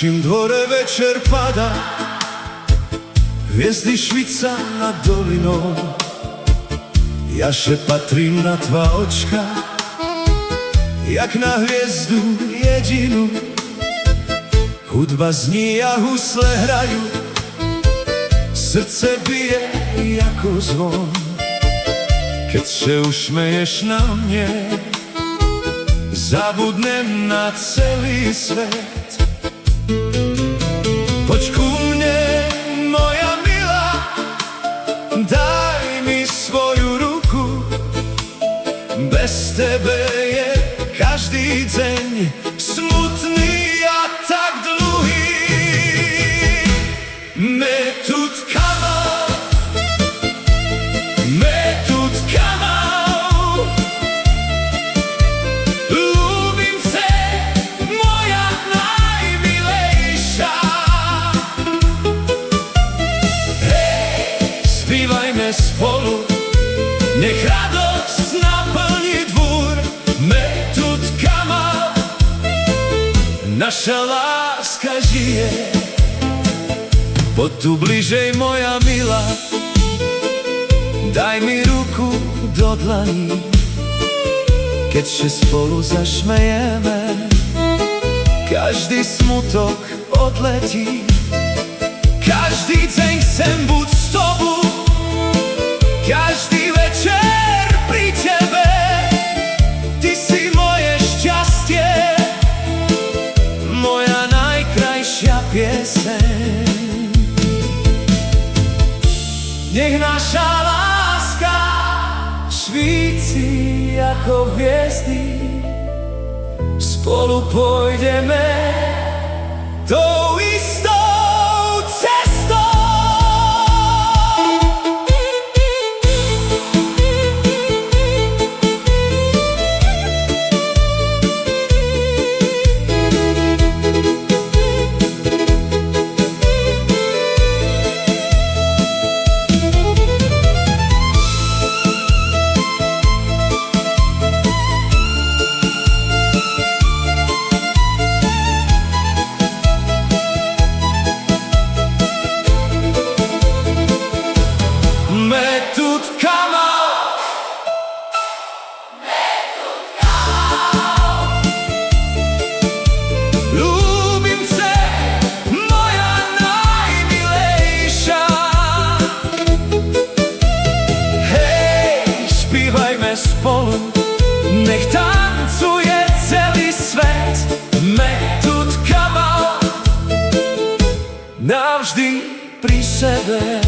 našim dvore večer pada, hviezdy švica nad dolinou. Jaše patrím na tvá očka, jak na hviezdu jedinú. Hudba zní a husle hrajú, srdce bije jako zvon. Keď se usmeješ na mne, zabudnem na celý svet. Poď ku mne, moja milá, daj mi svoju ruku. Bez tebe je každý deň smutný a tak dlhý. Metud kamal, metud kamal, ľúbim te, moja najmilejšia. Hej, zpívajme spolu, nech radosť naplní dvůr. Metud kamal, naša láska žije. Poď tu bližej, moja milá, daj mi ruku do dlaní. Keď se spolu zašmejeme, každý smutok odletí. Každý deň chcem buď s tobou, každý večer pri tebe. Ty si moje šťastie, moja najkrajšia pieseň. Nech naša láska svíci ako hviezdy, spolu pôjdeme tou istou cestou. Metud kamal, metud kamal, ľúbim te, moja najmilejšia. Hej, zpívajme spolu, nech tancuje celý svet. Metud kamal, navždy pri sebe.